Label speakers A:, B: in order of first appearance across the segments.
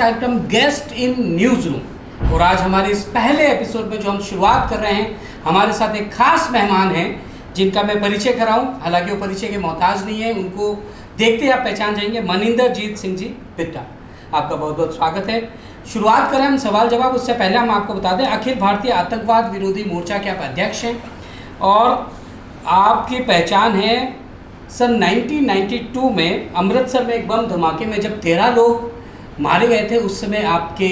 A: कार्यक्रम guest in news room. और आज हमारे इस पहले एपिसोड में जो हम शुरुआत कर रहे हैं, हमारे साथ एक खास मेहमान हैं जिनका मैं परिचय कराऊं। हालांकि वो परिचय के मोहताज नहीं है, उनको देखते ही आप पहचान जाएंगे। मनिंदरजीत सिंह जी बिट्टा, आपका बहुत बहुत स्वागत है। शुरुआत करें हम सवाल जवाब, उससे पहले हम आपको बता दें अखिल भारतीय आतंकवाद विरोधी मोर्चा के आप अध्यक्ष हैं और आपकी पहचान है सन 1992 में अमृतसर में एक बम धमाके में जब 13 लोग मारे गए थे, उस समय आपके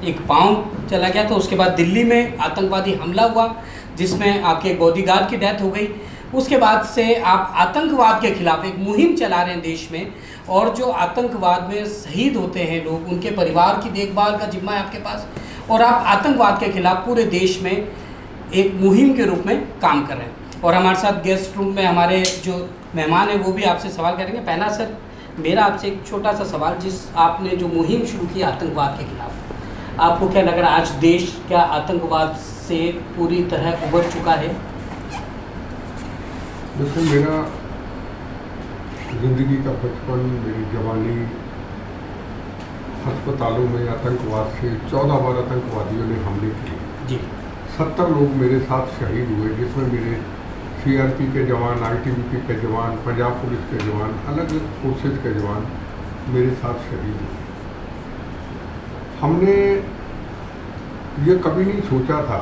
A: एक पाँव चला गया था। उसके बाद दिल्ली में आतंकवादी हमला हुआ जिसमें आपके एक बॉडीगार्ड की डेथ हो गई। उसके बाद से आप आतंकवाद के खिलाफ एक मुहिम चला रहे हैं देश में, और जो आतंकवाद में शहीद होते हैं लोग, उनके परिवार की देखभाल का जिम्मा है आपके पास, और आप आतंकवाद के खिलाफ पूरे देश में एक मुहिम के रूप में काम कर रहे हैं। और हमारे साथ गेस्ट रूम में हमारे जो मेहमान हैं वो भी आपसे सवाल करेंगे। पहला सर, मेरा आपसे एक छोटा सा सवाल, जिस आपने जो मुहिम शुरू की आतंकवाद के खिलाफ, आपको क्या लग रहा है आज देश क्या आतंकवाद से पूरी तरह उबर चुका है?
B: देखो, मेरा ज़िंदगी का बचपन, मेरी जवानी अस्पतालों में आतंकवाद से 14 बार आतंकवादियों ने हमले किए
A: जी।
B: 70 लोग मेरे साथ शहीद हुए, जिसमें मेरे सीआरपी के जवान, आईटीबीपी के जवान, पंजाब पुलिस के जवान, अलग अलग फोर्सेज के जवान मेरे साथ शहीद हुए। हमने ये कभी नहीं सोचा था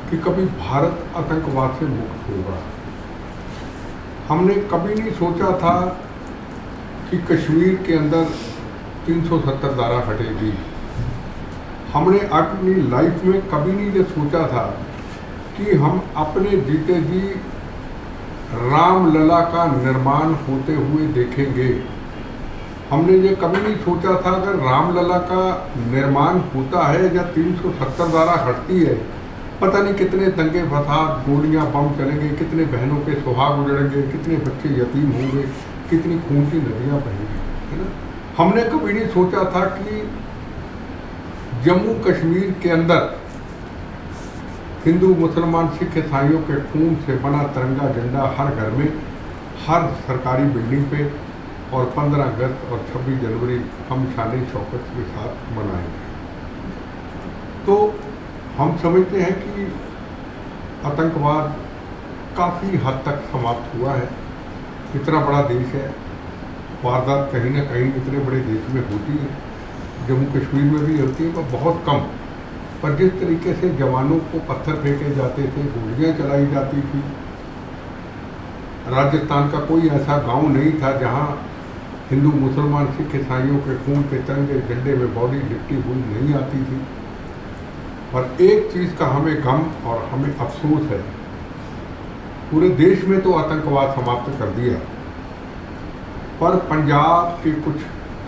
B: कि कभी भारत आतंकवाद से मुक्त होगा। हमने कभी नहीं सोचा था कि कश्मीर के अंदर 370 धारा हटेगी। हमने अपनी लाइफ में कभी नहीं ये सोचा था कि हम अपने जीते जी रामलला का निर्माण होते हुए देखेंगे। हमने ये कभी नहीं सोचा था अगर रामलला का निर्माण होता है या 370 धारा हटती है, पता नहीं कितने दंगे फसाद, गोलियां, बम चलेंगे, कितने बहनों के सुहाग उजड़ेंगे, कितने बच्चे यतीम होंगे, कितनी खून की नदियाँ बहेंगी, है ना। हमने कभी नहीं सोचा था कि जम्मू कश्मीर के अंदर हिंदू, मुसलमान, सिख, ईसाइयों के खून से बना तिरंगा झंडा हर घर में, हर सरकारी बिल्डिंग पे, और 15 अगस्त और 26 जनवरी हम शान शौकत के साथ मनाएंगे। तो हम समझते हैं कि आतंकवाद काफ़ी हद तक समाप्त हुआ है। इतना बड़ा देश है, वारदात कहीं ना कहीं इतने बड़े देश में होती है, जम्मू कश्मीर में भी होती है, पर बहुत कम। पर जिस तरीके से जवानों को पत्थर फेंके जाते थे, गोलियां चलाई जाती थी, राजस्थान का कोई ऐसा गांव नहीं था जहां हिंदू, मुसलमान, सिख, ईसाइयों के खून के तिरंगे झंडे में बॉडी लिपटी हुई नहीं आती थी। और एक चीज़ का हमें गम और हमें अफसोस है, पूरे देश में तो आतंकवाद समाप्त कर दिया, पर पंजाब के कुछ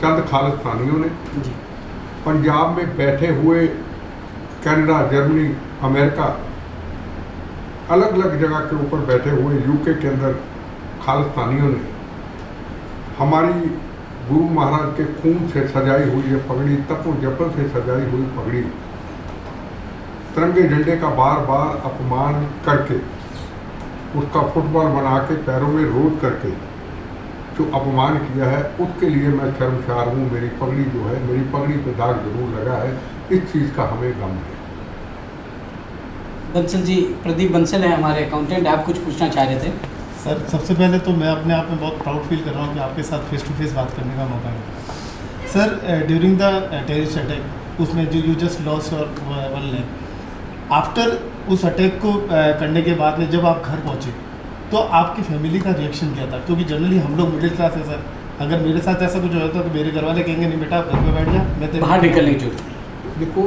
B: चंद खालिस्तानियों ने पंजाब में बैठे हुए कनाडा, जर्मनी, अमेरिका, अलग अलग जगह के ऊपर बैठे हुए यूके के अंदर खालिस्तानियों ने हमारी गुरु महाराज के खून से सजाई हुई ये पगड़ी, तपो जपल से सजाई हुई पगड़ी, तिरंगे झंडे का बार बार अपमान करके, उसका फुटबॉल बना के पैरों में रोड करके जो अपमान किया है, उसके लिए मैं शर्मसार हूँ। मेरी पगड़ी जो है, मेरी पगड़ी पे दाग जरूर लगा है, इस चीज़ का हमें गम है।
A: बंसल जी, प्रदीप बंसल है हमारे अकाउंटेंट, आप कुछ पूछना चाह रहे थे?
C: सर, सबसे पहले तो मैं अपने आप में बहुत प्राउड फील कर रहा हूँ कि आपके साथ फेस टू फेस बात करने का मौका मिला। Sir, during the terrorist attack, उसमें जो यू जस्ट लॉस्ट और वन लाइफ, आफ्टर उस अटैक को करने के बाद में जब आप घर पहुँचे तो आपकी फैमिली का रिएक्शन क्या था? क्योंकि जनरली हम लोग मिडिल क्लास है सर, अगर मेरे साथ ऐसा कुछ होता तो मेरे घर वाले कहेंगे नहीं बेटा घर पे बैठ जा, मैं तेरे
A: बाहर निकलने की जरूरत।
B: देखो,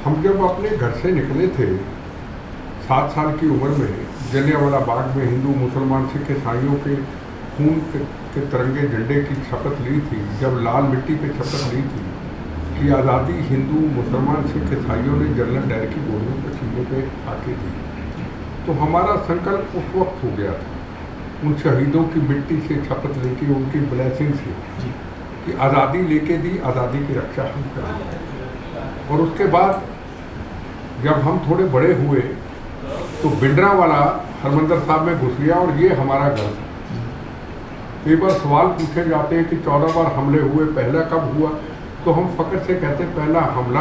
B: हम जब अपने घर से निकले थे 7 साल की उम्र में, जलियांवाला बाग में हिंदू, मुसलमान, सिख, ईसाइयों के खून के तिरंगे झंडे की शपथ ली थी, जब लाल मिट्टी पे शपथ ली थी कि आज़ादी हिंदू, मुसलमान, सिख, ईसाइयों ने जनरल डायर की गोलियों पर सीने पे आके दी, तो हमारा संकल्प उस वक्त हो गया था, उन शहीदों की मिट्टी से शपथ लेके, उनकी ब्लेसिंग से, कि आज़ादी लेके दी, आज़ादी की रक्षा हम करेंगे। और उसके बाद जब हम थोड़े बड़े हुए तो भिंडरांवाला हरमंदर साहब में घुस गया और ये हमारा घर था। कई बार सवाल पूछे जाते हैं कि 14 बार हमले हुए, पहला कब हुआ, तो हम फ़ख्र से कहते हैं पहला हमला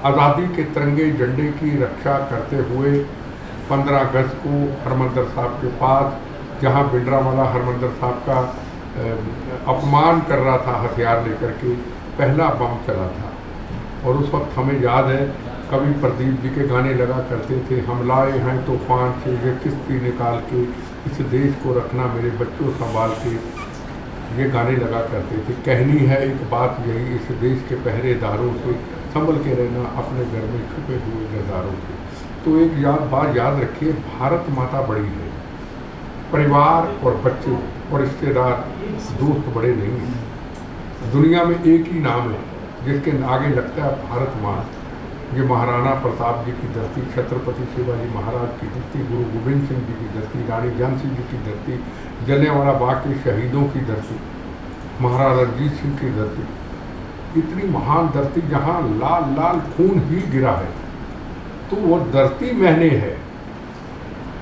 B: आज़ादी के तिरंगे झंडे की रक्षा करते हुए 15 अगस्त को हरमंदिर साहब के पास, जहां भिंडरावाला हरमंदिर साहब का अपमान कर रहा था हथियार लेकर के, पहला बम चला था। और उस वक्त हमें याद है कवि प्रदीप जी के गाने लगा करते थे, हम लाए हैं तूफान से ये किस्ती निकाल के, इस देश को रखना मेरे बच्चों संभाल के, ये गाने लगा करते थे। कहनी है एक बात यही, इस देश के पहरेदारों से संभल के रहना, अपने घर में छुपे हुए गद्दारों से। तो एक बात याद रखिए, भारत माता बड़ी है, परिवार और बच्चे और रिश्तेदार दोस्त बड़े नहीं हैं। दुनिया में एक ही नाम है जिसके आगे लगता है भारत माँ। ये महाराणा प्रताप जी की धरती, छत्रपति शिवाजी महाराज की धरती, गुरु गोविंद सिंह जी की धरती, रानी झांसी जी की धरती, जलियांवाला बाग के शहीदों की धरती, महाराजा रणजीत सिंह की धरती, इतनी महान धरती जहाँ लाल लाल खून ही गिरा है, तो वो धरती मैंने है,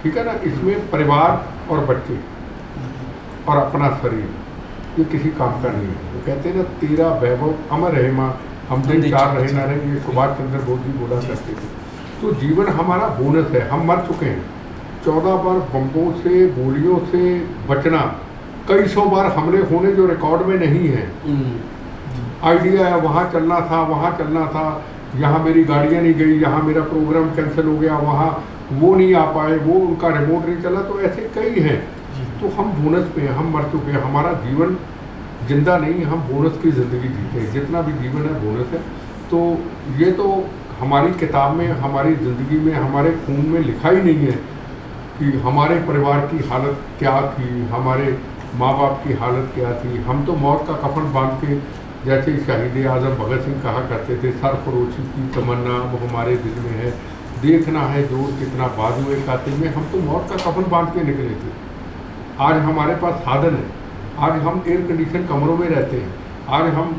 B: ठीक है ना। इसमें परिवार और बच्चे और अपना शरीर, ये किसी काम का नहीं है। वो कहते हैं ना, तेरा वैभव अमर है माँ, हम दिन चार रहे ना रहे, ये सुभाष चंद्र बोस जी बोला करते थे। तो जीवन हमारा बोनस है, हम मर चुके हैं। 14 बार बम्बों से, गोलियों से बचना, कई 100 बार हमले होने जो रिकॉर्ड में नहीं है। आइडिया है वहाँ चलना था, वहाँ चलना था, यहाँ मेरी गाड़ियाँ नहीं गई, यहाँ मेरा प्रोग्राम कैंसिल हो गया, वहाँ वो नहीं आ पाए, वो उनका रिमोट नहीं चला, तो ऐसे कई हैं। तो हम बोनस पे हैं, हम मर चुके हैं, हमारा जीवन जिंदा नहीं, हम बोनस की ज़िंदगी जीते हैं। जितना भी जीवन है बोनस है। तो ये तो हमारी किताब में, हमारी ज़िंदगी में, हमारे खून में लिखा ही नहीं है कि हमारे परिवार की हालत क्या थी, हमारे माँ बाप की हालत क्या थी। हम तो मौत का कफन बांध के, जैसे शहीद आज़म भगत सिंह कहा करते थे, सरफरोशी की तमन्ना वो हमारे दिल में है, देखना है जोर कितना बाजुए कातिल में, हम तो मौत का कफन बांध के निकले थे। आज हमारे पास साधन है, आज हम एयर कंडीशन कमरों में रहते हैं, आज हम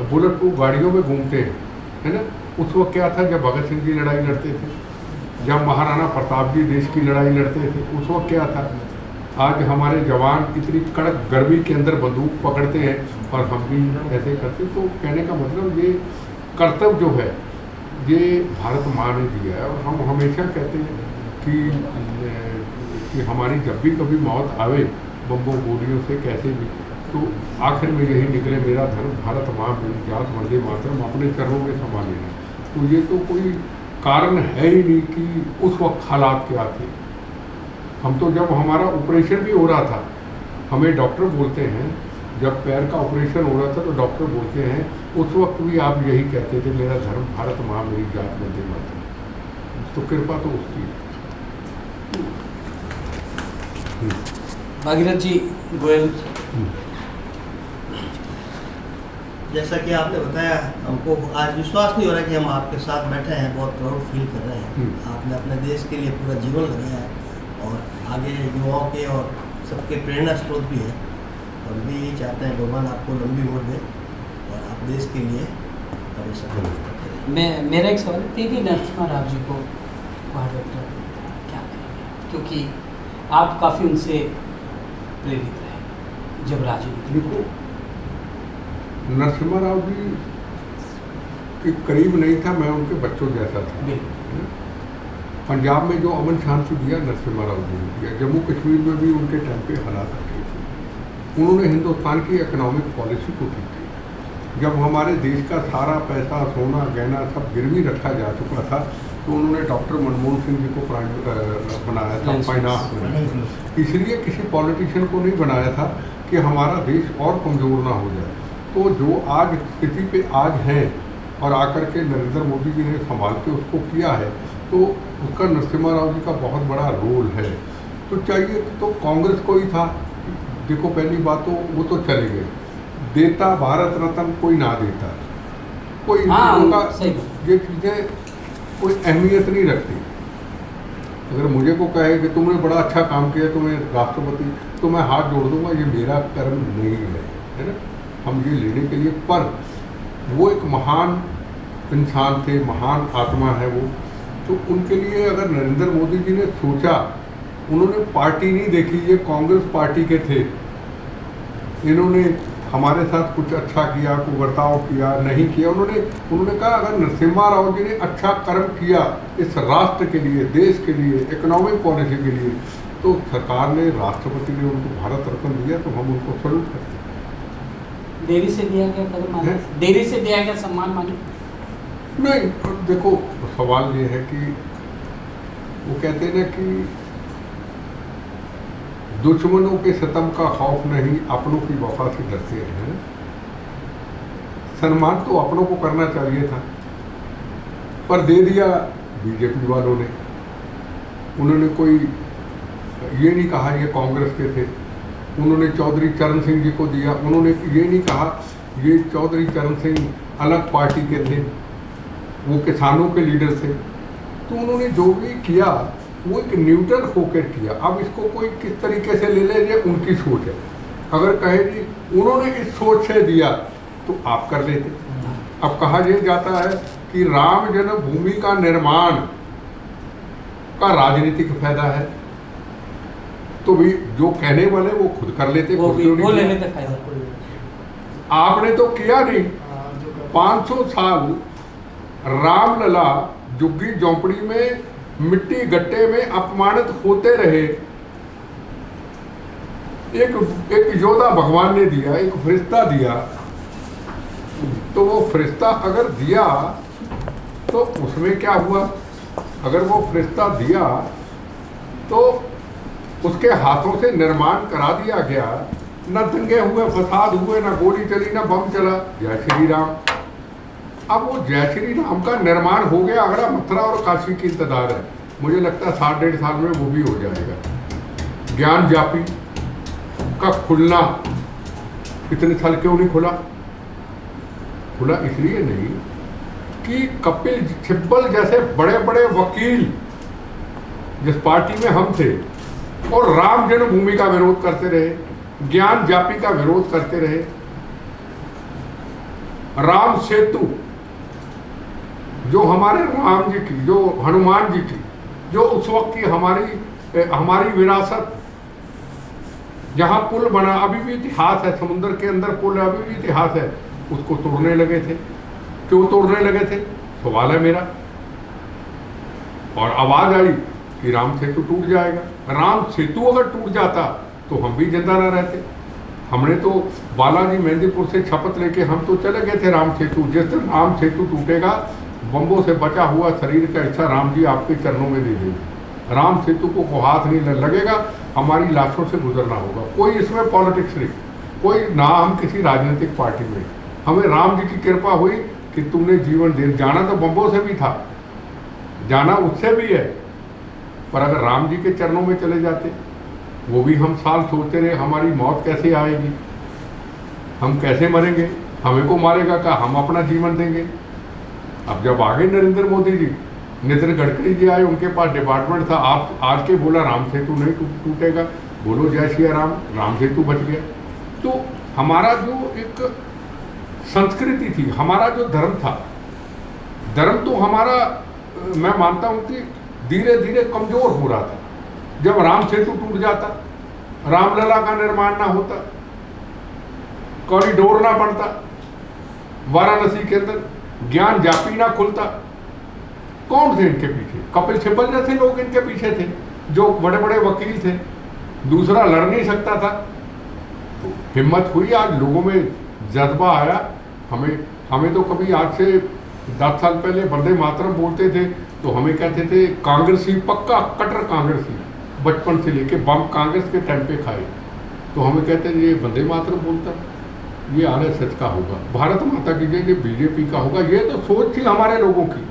B: बुलेट प्रूफ गाड़ियों में घूमते हैं, है ना। उस वक्त क्या था जब भगत सिंह जी लड़ाई लड़ते थे, जब महाराणा प्रताप जी देश की लड़ाई लड़ते थे, उस वक्त क्या था। आज हमारे जवान इतनी कड़क गर्मी के अंदर बंदूक पकड़ते हैं और हम भी ऐसे करते। तो कहने का मतलब ये कर्तव्य जो है ये भारत माँ ने दिया है। और हम हमेशा कहते हैं कि हमारी जब भी कभी मौत आवे बम्बों गोलियों से कैसे भी, तो आखिर में यही निकले, मेरा धर्म भारत माँ मेरी जात वंदे मातरम, अपने चरणों में समा लेना। तो ये तो कोई कारण है ही नहीं कि उस वक्त हालात क्या थे। हम तो जब हमारा ऑपरेशन भी हो रहा था, हमें डॉक्टर बोलते हैं, जब पैर का ऑपरेशन हो रहा था तो डॉक्टर बोलते हैं उस वक्त भी आप यही कहते थे, मेरा धर्म भारत माँ मेरी जात वंदे मातरम। तो कृपा तो उसकी।
A: भागीरथ जी गोयल,
D: जैसा कि आपने बताया, हमको आज विश्वास नहीं हो रहा कि हम आपके साथ बैठे हैं, बहुत प्राउड फील कर रहे हैं। आपने अपने देश के लिए पूरा जीवन लगाया है और आगे युवाओं के और सबके प्रेरणा स्रोत भी है। और भी यही चाहते हैं भगवान आपको लंबी उम्र दे और आप देश के लिए हमेशा करते रहें।
A: मेरा एक सवाल है, पीवी नरसिम्हा राव जी को क्या कहेंगे, क्योंकि आप काफ़ी उनसे प्रेरित रहे जब राजनीति।
B: देखो, नरसिम्हा राव जी के करीब नहीं था, मैं उनके बच्चों जैसा था। पंजाब में जो अमन शांति दिया नरसिम्हा राव जी ने दिया, जम्मू कश्मीर में भी उनके टाइम पे हालात अच्छे थे। उन्होंने हिंदुस्तान की इकोनॉमिक पॉलिसी को ठीक किया। जब हमारे देश का सारा पैसा, सोना, गहना सब गिरवी रखा जा चुका था, तो उन्होंने डॉक्टर मनमोहन सिंह जी को बनाया था फाइनेंस मिनिस्टर। इसलिए किसी पॉलिटिशियन को नहीं बनाया था कि हमारा देश और कमज़ोर ना हो जाए। तो जो आज स्थिति पे आज हैं और आकर के नरेंद्र मोदी जी ने संभाल के उसको किया है, तो उसका नरसिम्हा राव जी का बहुत बड़ा रोल है। तो चाहिए तो कांग्रेस को ही था। देखो, पहली बात तो वो तो चले गए, देता भारत रत्न कोई ना देता, कोई उनका ये चीज़ें कोई अहमियत नहीं रखती। अगर मुझे को कहे कि तुमने बड़ा अच्छा काम किया, तुम्हें राष्ट्रपति, तो मैं हाथ जोड़ दूंगा, ये मेरा कर्म नहीं है ना, हम ये लेने के लिए। पर वो एक महान इंसान थे, महान आत्मा है वो। तो उनके लिए अगर नरेंद्र मोदी जी ने सोचा, उन्होंने पार्टी नहीं देखी, ये कांग्रेस पार्टी के थे, इन्होंने हमारे साथ कुछ अच्छा किया, कोई बर्ताव किया, नहीं किया। उन्होंने कहा अगर नरसिम्हा राव जी ने अच्छा कर्म किया इस राष्ट्र के लिए, देश के लिए, इकोनॉमिक पॉलिसी के लिए, तो सरकार ने, राष्ट्रपति ने उनको भारत रत्न दिया, तो हम उनको सल्यूट करते हैं।
A: देरी से दिया गया कदम माने, देरी से दिया गया सम्मान माने?
B: नहीं, देखो सवाल ये है कि वो कहते हैं ना कि दुश्मनों के सितम का खौफ नहीं, अपनों की वफा से डरते हैं। सम्मान तो अपनों को करना चाहिए था, पर दे दिया बीजेपी वालों ने। उन्होंने कोई ये नहीं कहा ये कांग्रेस के थे, उन्होंने चौधरी चरण सिंह जी को दिया। उन्होंने ये नहीं कहा ये चौधरी चरण सिंह अलग पार्टी के थे, वो किसानों के लीडर थे। तो उन्होंने जो भी किया वो एक न्यूट्रल होकर किया। अब इसको कोई किस तरीके से ले ले, ये उनकी सोच है। अगर कहे जी उन्होंने इस सोच से दिया तो आप कर लेते। अब कहा यह जाता है कि राम जन्मभूमि का निर्माण का राजनीतिक फायदा है, तो भी जो कहने वाले वो खुद कर लेते,
A: वो ले लेते फायदा।
B: आपने तो किया नहीं। 500 साल रामलला झुग्गी झोंपड़ी में मिट्टी गट्टे में अपमानित होते रहे। एक योद्धा भगवान ने दिया, एक फरिश्ता दिया, तो वो फरिश्ता अगर दिया तो उसमें क्या हुआ? अगर वो फरिश्ता दिया तो उसके हाथों से निर्माण करा दिया गया, न दंगे हुए, फसाद हुए, न गोली चली, न बम चला। जय श्री राम। अब वो जय श्री राम का निर्माण हो गया, आगरा, मथुरा और काशी की इंतजार है। मुझे लगता है 7-1.5 साल में वो भी हो जाएगा। ज्ञान जापी का खुलना इतने साल क्यों नहीं खुला? खुला इसलिए नहीं कि कपिल सिब्बल जैसे बड़े बड़े वकील जिस पार्टी में हम थे और राम जन्मभूमि का विरोध करते रहे, ज्ञान जापी का विरोध करते रहे, राम सेतु जो हमारे राम जी की, जो हनुमान जी की, जो उस वक्त की हमारी विरासत, जहां पुल बना, अभी भी इतिहास है, समुद्र के अंदर पुल है, अभी भी इतिहास है, उसको तोड़ने लगे थे। क्यों तोड़ने लगे थे? सवाल है मेरा। और आवाज आई कि राम सेतु टूट जाएगा। राम सेतु अगर टूट जाता तो हम भी जिंदा ना रहते। हमने तो बालाजी मेहंदीपुर से शपथ लेके हम तो चले गए थे राम सेतु। जिस दिन राम सेतु टूटेगा, बम्बों से बचा हुआ शरीर का हिस्सा राम जी आपके चरणों में दे देंगे। राम सेतु को हाथ नहीं लगेगा, हमारी लाशों से गुजरना होगा। कोई इसमें पॉलिटिक्स नहीं, कोई ना हम किसी राजनीतिक पार्टी में। हमें राम जी की कृपा हुई कि तुमने जीवन दे। जाना तो बम्बों से भी था, जाना उससे भी है, पर अगर राम जी के चरणों में चले जाते, वो भी हम साल सोचते रहे हमारी मौत कैसे आएगी, हम कैसे मरेंगे, हमें को मारेगा क्या, हम अपना जीवन देंगे। अब जब आगे नरेंद्र मोदी जी, नितिन गडकरी जी आए, उनके पास डिपार्टमेंट था, आप आज के बोला राम सेतु नहीं टूटेगा, बोलो जय श्री राम, राम सेतु बच गया। तो हमारा जो एक संस्कृति थी, हमारा जो धर्म था, धर्म तो हमारा मैं मानता हूं कि धीरे धीरे कमजोर हो रहा था। जब राम सेतु टूट जाता, रामलला का निर्माण ना होता, कॉरिडोर ना बनता, वाराणसी के अंदर ज्ञान जापी ना खुलता, कौन थे इनके पीछे? कपिल सिब्बल जैसे लोग इनके पीछे थे, जो बड़े बड़े वकील थे, दूसरा लड़ नहीं सकता था। तो हिम्मत हुई, आज लोगों में जज्बा आया। हमें तो कभी आज से 10 साल पहले वंदे मातरम बोलते थे तो हमें कहते थे कांग्रेसी, पक्का कट्टर कांग्रेसी, बचपन से लेके बम कांग्रेस के टाइम पे खाए, तो हमें कहते थे ये वंदे मातरम बोलता, ये आने सच का होगा, भारत माता की जय, ये बीजेपी का होगा। ये तो सोच थी हमारे लोगों की,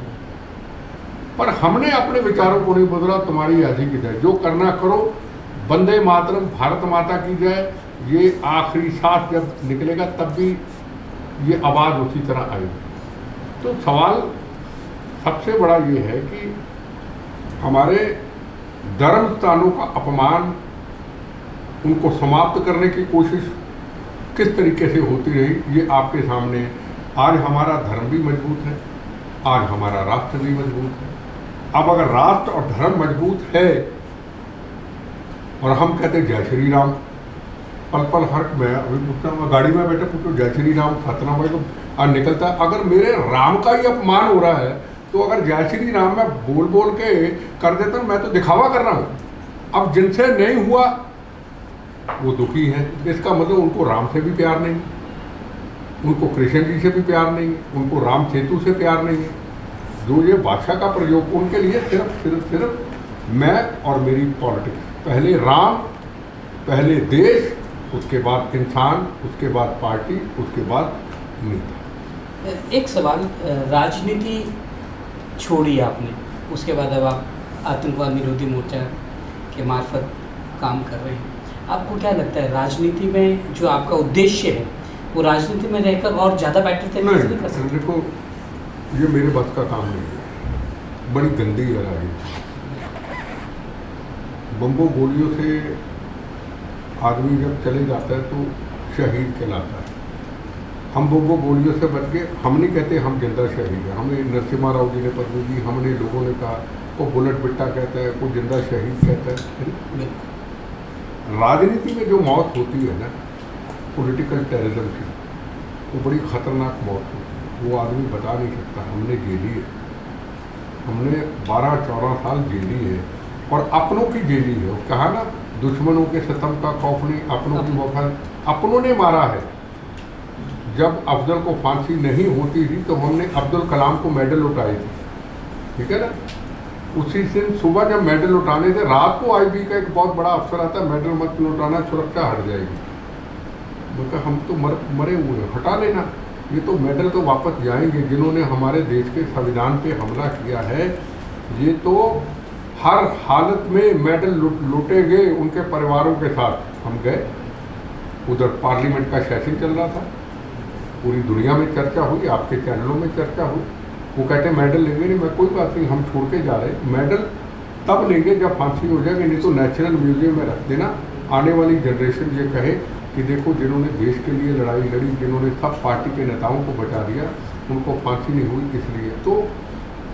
B: पर हमने अपने विचारों को नहीं बदला। तुम्हारी आज़ादी की जय, जो करना करो, वंदे मातरम, भारत माता की जय, ये आखिरी सांस जब निकलेगा तब भी ये आवाज़ उसी तरह आएगी। तो सवाल सबसे बड़ा ये है कि हमारे धर्म स्थानों का अपमान, उनको समाप्त करने की कोशिश किस तरीके से होती रही, ये आपके सामने है। आज हमारा धर्म भी मजबूत है, आज हमारा राष्ट्र भी मजबूत है। अब अगर राष्ट्र और धर्म मजबूत है और हम कहते जय श्री राम, पल पल हर मैं अभी पूछता हूँ, गाड़ी में बैठे पूछो जय श्री राम सतनाम भाई तो निकलता है। अगर मेरे राम का ही अपमान हो रहा है तो अगर जय श्री राम मैं बोल बोल के कर देता मैं तो दिखावा कर रहा हूँ। अब जिनसे नहीं हुआ वो दुखी है, इसका मतलब उनको राम से भी प्यार नहीं, उनको कृष्ण जी से भी प्यार नहीं, उनको राम सेतु से प्यार नहीं है। जो ये भाषा का प्रयोग उनके लिए सिर्फ मैं और मेरी पॉलिटिक्स, पहले राम, पहले देश, उसके बाद इंसान, उसके बाद पार्टी, उसके बाद नेता।
A: एक सवाल, राजनीति छोड़ी आपने, उसके बाद अब आप आतंकवाद निरोधी मोर्चा के मार्फत काम कर रहे हैं। आपको क्या लगता है राजनीति में जो आपका उद्देश्य है वो राजनीति में रहकर और ज़्यादा बेटर तरीके से कर सकते?
B: देखो ये मेरे बस का काम नहीं है, बड़ी गंदी है राजनीति। बम्बों गोलियों से आदमी जब चले जाता है तो शहीद कहलाता है। हम बम्बों गोलियों से बच गए, हम नहीं कहते हम जिंदा शहीद है। हमें नरसिम्हा राव जी ने पदवी दी, हमने लोगों ने कहा को बुलेट बिट्टा कहता है, को जिंदा शहीद कहता है। राजनीति में जो मौत होती है ना, पॉलिटिकल टेररिज्म की, वो बड़ी खतरनाक मौत होती है, वो आदमी बता नहीं सकता। हमने झेली है, हमने 12-14 साल झेली है और अपनों की झेली है। कहा ना, दुश्मनों के सितम का खौफ नहीं, अपनों की वफा। अपनों ने मारा है। जब अफजल को फांसी नहीं होती थी तो हमने अब्दुल कलाम को मेडल उठाए थे, ठीक है ना। उसी दिन सुबह जब मेडल उठाने थे, रात को आईबी का एक बहुत बड़ा अफसर आता है, मेडल मत उठाना, सुरक्षा हट जाएगी। मैं कहा हम तो मरे हुए हैं, हटा लेना। ये तो मेडल तो वापस जाएंगे। जिन्होंने हमारे देश के संविधान पे हमला किया है, ये तो हर हालत में मेडल लूटेंगे उनके परिवारों के साथ। हम गए, उधर पार्लियामेंट का सेशन चल रहा था, पूरी दुनिया में चर्चा हुई, आपके चैनलों में चर्चा हुई। वो कहते मेडल लेंगे नहीं, मैं कोई बात नहीं, हम छोड़ के जा रहे हैं। मेडल तब लेंगे जब फांसी हो जाएगी, नहीं तो नेशनल म्यूजियम में रख देना। आने वाली जनरेशन ये कहे कि देखो जिन्होंने देश के लिए लड़ाई लड़ी, जिन्होंने सब पार्टी के नेताओं को बचा दिया, उनको फांसी नहीं हुई इसलिए। तो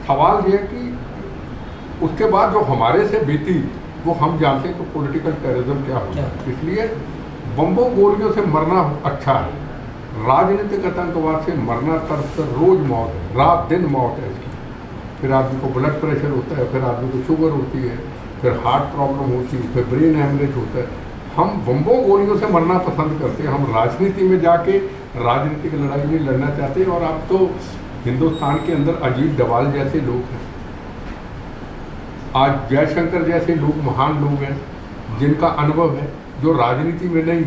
B: सवाल ये है कि उसके बाद जो हमारे से बीती वो हम जानते हैं कि पॉलिटिकल टेररिज्म क्या होता है। इसलिए बम्बों गोलियों से मरना अच्छा है, राजनीतिक आतंकवाद से मरना तरफ रोज मौत है, रात दिन मौत है इसकी। फिर आदमी को ब्लड प्रेशर होता है, फिर आदमी को शुगर होती है, फिर हार्ट प्रॉब्लम होती है, फिर ब्रेन हेमरेज होता है। हम बम्बों गोलियों से मरना पसंद करते हैं, हम राजनीति में जाके राजनीतिक लड़ाई नहीं लड़ना चाहते। और अब तो हिंदुस्तान के अंदर अजीत डवाल जैसे लोग हैं, आज जयशंकर जैसे लोग महान लोग हैं जिनका अनुभव है, जो राजनीति में नहीं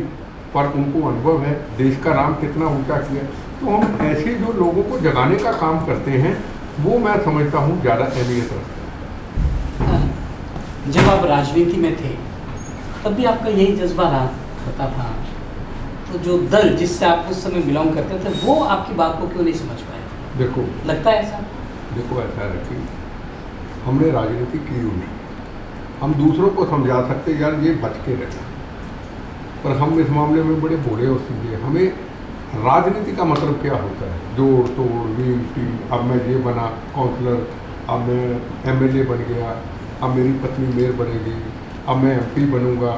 B: पर उनको अनुभव है, देश का नाम कितना ऊंचा किया। तो हम ऐसे जो लोगों को जगाने का काम करते हैं वो मैं समझता हूँ ज़्यादा अहमियत रखता है।
A: जब आप राजनीति में थे तब भी आपका यही जज्बा रहा होता था, तो जो दल जिससे आप उस समय बिलोंग करते थे वो आपकी बात को क्यों नहीं समझ पाए?
B: देखो
A: लगता है ऐसा?
B: देखो ऐसा है कि हमने राजनीति की नहीं, हम दूसरों को समझा सकते यार ये बच के रहना, पर हम इस मामले में बड़े भोले और सीधे। हमें राजनीति का मतलब क्या होता है, जोड़ तोड़ वील टील। अब मैं ये बना काउंसलर, अब मैं एमएलए बन गया, अब मेरी पत्नी मेयर बनेगी, अब मैं एमपी बनूंगा,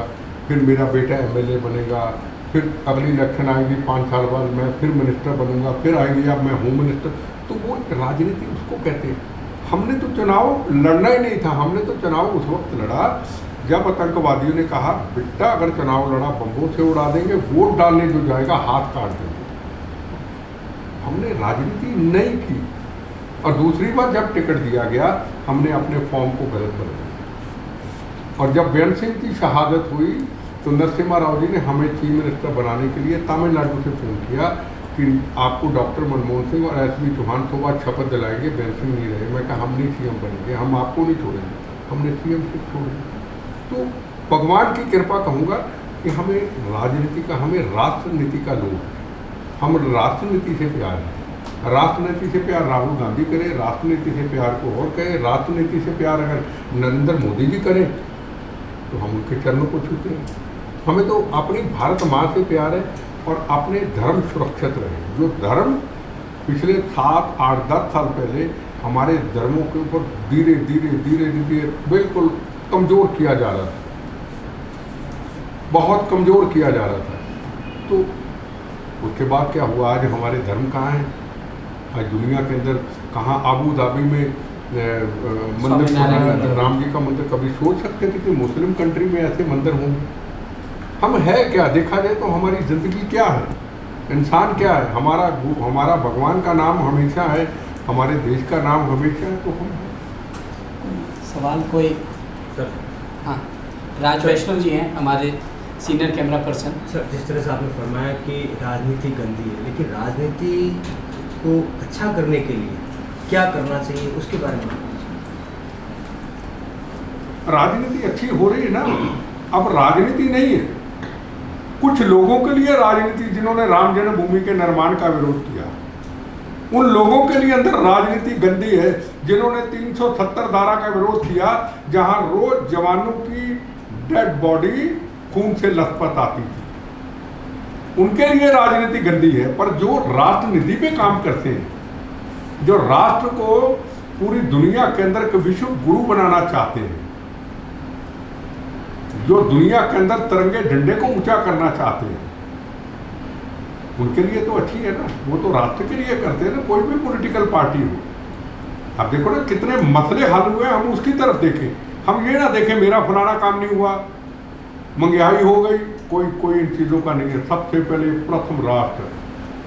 B: फिर मेरा बेटा एमएलए बनेगा, फिर अगली इलेक्शन आएगी 5 साल बाद मैं फिर मिनिस्टर बनूंगा, फिर आएगी अब मैं होम मिनिस्टर। तो वो राजनीति उसको कहते हैं। हमने तो चुनाव लड़ना ही नहीं था, हमने तो चुनाव उस वक्त लड़ा जब आतंकवादियों ने कहा बेटा अगर चुनाव लड़ा बम्बों से उड़ा देंगे, वोट डालने जो जाएगा हाथ काट देंगे। हमने राजनीति नहीं की। और दूसरी बात, जब टिकट दिया गया हमने अपने फॉर्म को गलत बना दिया। और जब बेन सिंह की शहादत हुई तो नरसिम्हा राव जी ने हमें चीफ मिनिस्टर बनाने के लिए तमिलनाडु से फ़ोन किया कि आपको डॉक्टर मनमोहन सिंह और एस.बी. चौहान सुबह शपथ दिलाएंगे, बेन सिंह नहीं रहे। मैं कहा हम नहीं सीएम बनेंगे, हम आपको नहीं छोड़ेंगे, हमने सीएम से छोड़ेंगे। तो भगवान की कृपा कहूँगा कि हमें राजनीति का, हमें राष्ट्रनीति का लोभ है, हम राष्ट्रनीति से प्यार है। राष्ट्रनीति से प्यार राहुल गांधी करे, राष्ट्रनीति से प्यार को और कहे, राष्ट्रनीति से प्यार अगर नरेंद्र मोदी जी करें तो हम उनके चरणों को छूते हैं। हमें तो अपनी भारत माँ से प्यार है और अपने धर्म सुरक्षित रहे। जो धर्म पिछले 7, 8, 10 साल पहले हमारे धर्मों के ऊपर धीरे धीरे बिल्कुल कमज़ोर किया जा रहा था, बहुत कमज़ोर किया जा रहा था। तो उसके बाद क्या हुआ? आज हमारे धर्म कहाँ हैं? आज दुनिया के अंदर कहाँ? आबू धाबी में मंदिर, राम जी का मंदिर, कभी सोच सकते थे कि मुस्लिम कंट्री में ऐसे मंदिर होंगे? हम है क्या? देखा जाए तो हमारी ज़िंदगी क्या है, इंसान क्या है? हमारा भगवान का नाम हमेशा है, हमारे देश का नाम हमेशा है, तो हम
A: सवाल कोई?
E: सर,
A: हाँ, राज वैष्णव जी हैं हमारे सीनियर कैमरा पर्सन।
E: सर, जिस तरह से आपने फरमाया कि राजनीति गंदी है, लेकिन राजनीति को अच्छा करने के लिए क्या करना चाहिए, उसके बारे में?
B: राजनीति अच्छी हो रही है ना। अब राजनीति नहीं है, कुछ लोगों के लिए राजनीति, जिन्होंने राम जन्मभूमि के निर्माण का विरोध किया, उन लोगों के लिए अंदर राजनीति गंदी है। जिन्होंने 370 धारा का विरोध किया, जहां रोज जवानों की डेड बॉडी खून से लथपथ आती थी, उनके लिए राजनीति गंदी है। पर जो राष्ट्रनीति पे काम करते हैं, जो राष्ट्र को पूरी दुनिया के अंदर के विश्व गुरु बनाना चाहते हैं, जो दुनिया के अंदर तिरंगे झंडे को ऊंचा करना चाहते हैं, उनके लिए तो अच्छी है ना। वो तो राष्ट्र के लिए करते हैं ना, कोई भी पॉलिटिकल पार्टी हो। अब देखो ना कितने मसले हल हुए, हम उसकी तरफ देखें, हम ये ना देखें मेरा फलाना काम नहीं हुआ, महंगाई हो गई, कोई इन चीज़ों का नहीं है। सबसे पहले प्रथम राष्ट्र,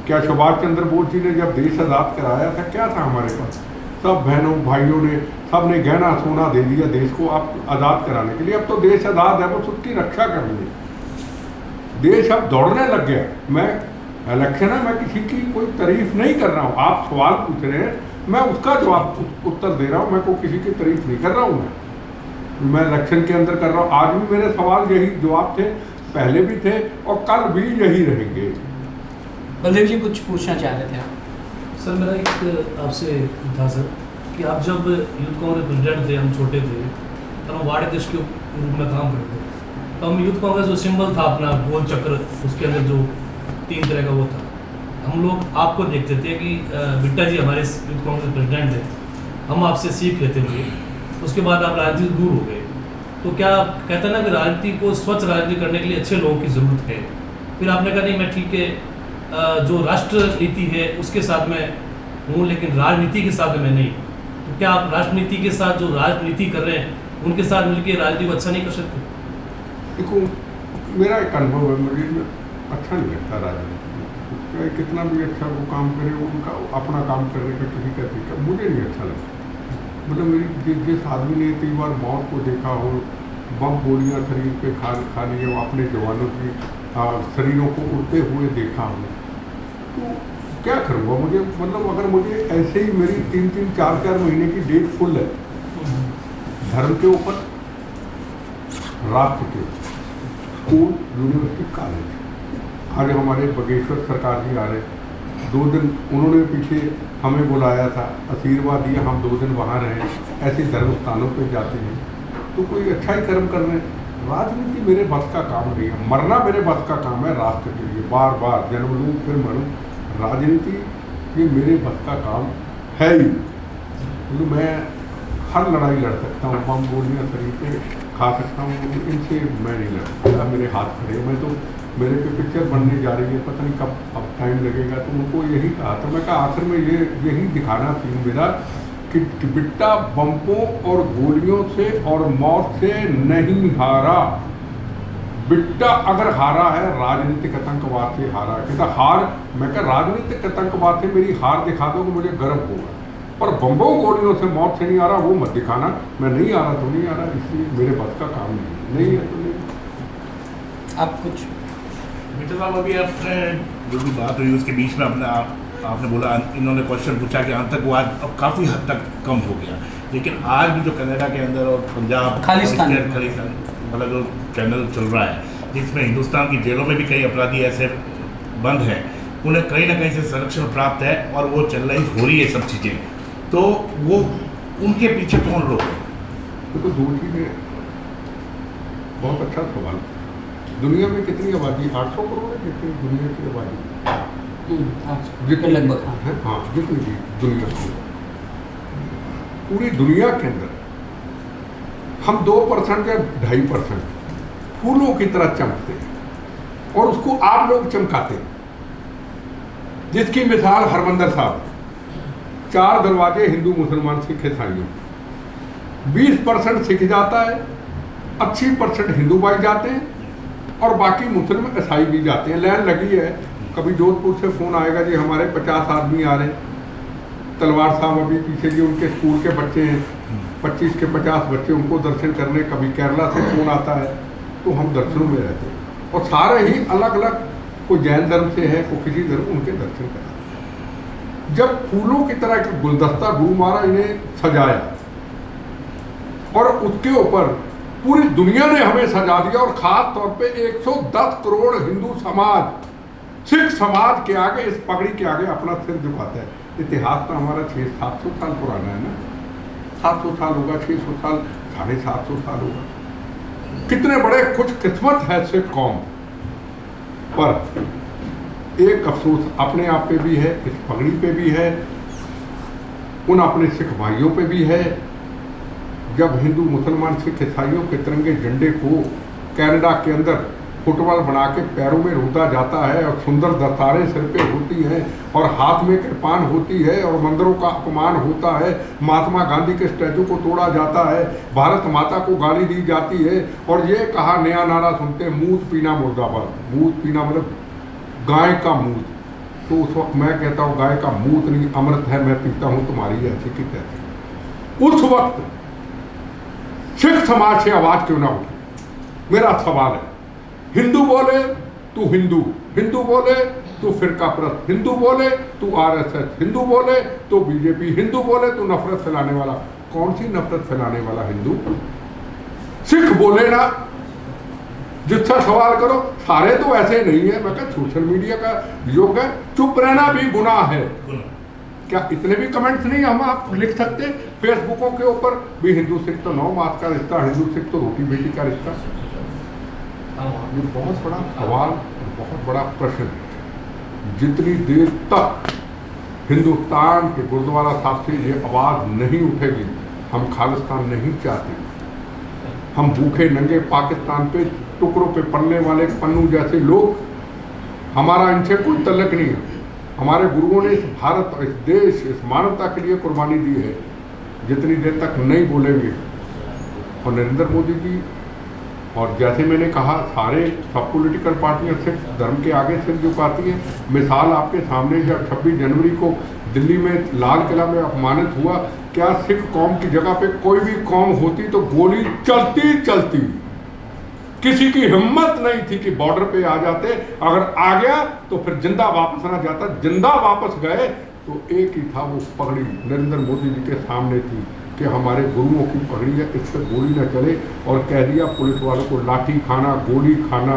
B: क्या सुभाष चंद्र बोस जी ने जब देश आज़ाद कराया था, क्या था हमारे पास? सब बहनों भाइयों ने, सब ने गहना सोना दे दिया देश को आप आज़ाद कराने के लिए। अब तो देश आज़ाद है, बस उसकी रक्षा करनी है। देश अब दौड़ने लग गया। मैं इलेक्शन है, मैं किसी की कोई तारीफ नहीं कर रहा हूँ। आप सवाल पूछ रहे हैं, मैं उसका जवाब उत्तर दे रहा हूँ। मैं कोई किसी की तारीफ नहीं कर रहा हूँ। मैं इलेक्शन के अंदर कर रहा हूँ। आज भी मेरे सवाल यही जवाब थे, पहले भी थे और कल भी यही रहेंगे।
A: बलदेव जी कुछ पूछना चाह रहे थे आप?
F: सर, मेरा एक आपसे था सर कि आप जब यूथ कांग्रेस प्रेसिडेंट थे, हम छोटे थे, तो हम वार्ड अध्यक्ष के रूप में काम करते थे, तो हम यूथ कांग्रेस जो सिंबल था अपना गोल चक्र, उसके अंदर जो 3 तरह का वो था, हम लोग आपको देखते थे कि बिट्टा जी हमारे यूथ कांग्रेस प्रेसिडेंट थे, हम आपसे सीख लेते थे। उसके बाद आप राजनीति से दूर हो गए। तो क्या कहते हैं ना कि राजनीति को स्वच्छ राजनीति करने के लिए अच्छे लोगों की ज़रूरत है। फिर आपने कहा नहीं, मैं ठीक है, जो राष्ट्र नीति है उसके साथ मैं हूँ, लेकिन राजनीति के साथ मैं नहीं। तो क्या आप राजनीति के साथ जो राजनीति कर रहे हैं उनके साथ मिलकर राजनीति को अच्छा नहीं कर सकते?
B: देखो, मेरा एक अनुभव है, मुझे अच्छा नहीं लगता राजनीति। कितना भी अच्छा वो काम करे, उनका अपना काम करने का किसी का तरीका मुझे नहीं अच्छा लगता। मतलब मेरी जिस आदमी ने 3 बार मौत को देखा हो, बम गोलियाँ शरीर पे खा ली हो, अपने जवानों की शरीरों को उड़ते हुए देखा हो, तो क्या करूँगा? मुझे मतलब अगर मुझे ऐसे ही मेरी 3-3, 4-4 महीने की डेट फुल है, धर्म के ऊपर, राष्ट्र के, स्कूल, यूनिवर्सिटी, कॉलेज। आज हमारे बगेश्वर सरकार जी आ रहे, 2 दिन उन्होंने पीछे हमें बुलाया था, आशीर्वाद दिया, हम 2 दिन वहाँ रहे। ऐसे धर्म स्थानों पर जाते हैं तो कोई अच्छा ही कर्म कर रहे हैं। राजनीति मेरे बस का काम नहीं है, मरना मेरे बस का काम है। राष्ट्र के लिए बार बार जन्म लूँ फिर मरूँ, राजनीति ये मेरे बस का काम है ही। तो मैं हर लड़ाई लड़ सकता हूँ, बम गोलियाँ शरीर पे खा सकता हूँ, इनसे मैं नहीं लड़ सकता। मेरे हाथ खड़े, मैं तो मेरे पे पिक्चर बनने जा रही है, पता नहीं कब अब टाइम लगेगा। तो उनको यही कहा था, मैं कहा आखिर में यही दिखाना थी मेरा कि बिट्टा बम्पों और गोलियों से और मौत से नहीं हारा। बिट्टा अगर हारा है राजनीतिक आतंकवाद से हारा है। कहता हार, मैं कहा राजनीतिक आतंकवाद से मेरी हार दिखा दो तो मुझे गर्व होगा, पर बम्बों गोलियों से मौत से नहीं आ रहा, वो मत दिखाना। मैं नहीं आ रहा तो नहीं आ रहा, इसलिए मेरे बस का काम नहीं है तो नहीं।
A: आप कुछ?
G: मित्र साहब, अभी आपने जो भी बात हुई उसके बीच में आपने बोला, इन्होंने क्वेश्चन पूछा कि आतंकवाद अब काफ़ी हद तक कम हो गया, लेकिन आज भी जो कनाडा के अंदर और पंजाब
A: खालिस्तान
G: मतलब जो चैनल चल रहा है जिसमें हिंदुस्तान की जेलों में भी कई अपराधी ऐसे बंद हैं, उन्हें कहीं ना कहीं से संरक्षण प्राप्त है और वो चैनलाइज हो रही है सब चीज़ें, तो वो उनके पीछे कौन लोग हैं?
B: देखो, 2 चीज़ें, बहुत अच्छा सवाल। दुनिया में कितनी आबादी? 800 करोड़ है जितनी दुनिया की आबादी, जितने
A: लगभग।
B: हाँ, जितनी भी दुनिया की, पूरी दुनिया के अंदर हम 2% या 2.5% फूलों की तरह चमकते हैं। और उसको आप लोग चमकाते हैं। जिसकी मिसाल हरमंदिर साहब, 4 दरवाजे हिंदू मुसलमान सिख ईसाइयों, 20% सिख जाता है, 80% हिंदू भाई जाते हैं और बाकी मुस्लिम ईसाई भी जाते हैं। लाइन लगी है, कभी जोधपुर से फ़ोन आएगा जी हमारे 50 आदमी आ रहे हैं, तलवार साहब अभी पीछे जी उनके स्कूल के बच्चे हैं, 25 के 50 बच्चे, उनको दर्शन करने, कभी केरला से फ़ोन आता है, तो हम दर्शनों में रहते हैं। और सारे ही अलग अलग, कोई जैन धर्म से है, कोई किसी धर्म, उनके दर्शन कराते हैं। जब फूलों की तरह एक गुलदस्ता गुरु महाराज ने सजाया और उसके ऊपर पूरी दुनिया ने हमें सजा दिया, और ख़ास तौर पे 110 करोड़ हिंदू समाज सिख समाज के आगे, इस पगड़ी के आगे अपना सिर झुकाता है। इतिहास तो हमारा 600-700 साल पुराना है ना, 700 साल होगा, 600 साल, 750 साल होगा। कितने बड़े खुशकिस्मत है सिख कौम। पर एक अफसोस अपने आप पे भी है, इस पगड़ी पे भी है, उन अपने सिख भाइयों पे भी है। जब हिंदू मुसलमान सिख ईसाइयों के तिरंगे झंडे को कनाडा के अंदर फुटबॉल बना के पैरों में रोदा जाता है और सुंदर दस्तारें सिर पे होती हैं और हाथ में कृपान होती है और मंदिरों का अपमान होता है, महात्मा गांधी के स्टैचू को तोड़ा जाता है, भारत माता को गाली दी जाती है, और ये कहा नया नारा सुनते हैं, मूत पीना मुर्दाबाद। मूत पीना मतलब गाय का मूत। तो उस वक्त मैं कहता हूँ गाय का मूत नहीं, अमृत है, मैं पीता हूँ तुम्हारी ऐसी की तैसी। उस वक्त सिख समाज से आवाज क्यों ना उठी? मेरा सवाल है। हिंदू बोले तू हिंदू, हिंदू बोले तू फिरका परस्त, हिंदू बोले तू आरएसएस, हिंदू बोले तो बीजेपी, हिंदू बोले तू नफरत फैलाने वाला। कौन सी नफरत फैलाने वाला हिंदू? सिख बोले ना, जिससे सवाल करो। सारे तो ऐसे नहीं है। मैं कहता सोशल मीडिया का युग है, चुप रहना भी गुनाह है। क्या इतने भी कमेंट्स नहीं हम आप लिख सकते? फेसबुकों के ऊपर भी हिंदू सिख तो 9 मास का रिश्ता, हिंदू सिख तो रोटी बेटी का रिश्ता। ये बहुत बड़ा सवाल, बहुत बड़ा प्रश्न है। जितनी देर तक हिंदुस्तान के गुरुद्वारा साहब से ये आवाज़ नहीं उठेगी, हम खालिस्तान नहीं चाहते। हम भूखे नंगे पाकिस्तान पे टुकड़ों पे पलने वाले पन्नू जैसे लोग, हमारा इनसे कोई तल्लक नहीं है। हमारे गुरुओं ने इस भारत, इस देश, इस मानवता के लिए कुर्बानी दी है। जितनी देर तक नहीं बोलेंगे, और नरेंद्र मोदी जी, और जैसे मैंने कहा सारे सब पॉलिटिकल पार्टियां सिख धर्म के आगे सिर झुकाती हैं। मिसाल आपके सामने, जब 26 जनवरी को दिल्ली में लाल किला में अपमानित हुआ, क्या सिख कौम की जगह पे कोई भी कौम होती तो गोली चलती चलती, किसी की हिम्मत नहीं थी कि बॉर्डर पे आ जाते। अगर आ गया तो फिर जिंदा वापस ना जाता। जिंदा वापस गए तो एक ही था, वो पगड़ी नरेंद्र मोदी जी के सामने थी कि हमारे गुरुओं की पगड़ी है, इस पर गोली न चले। और कह दिया पुलिस वालों को लाठी खाना, गोली खाना,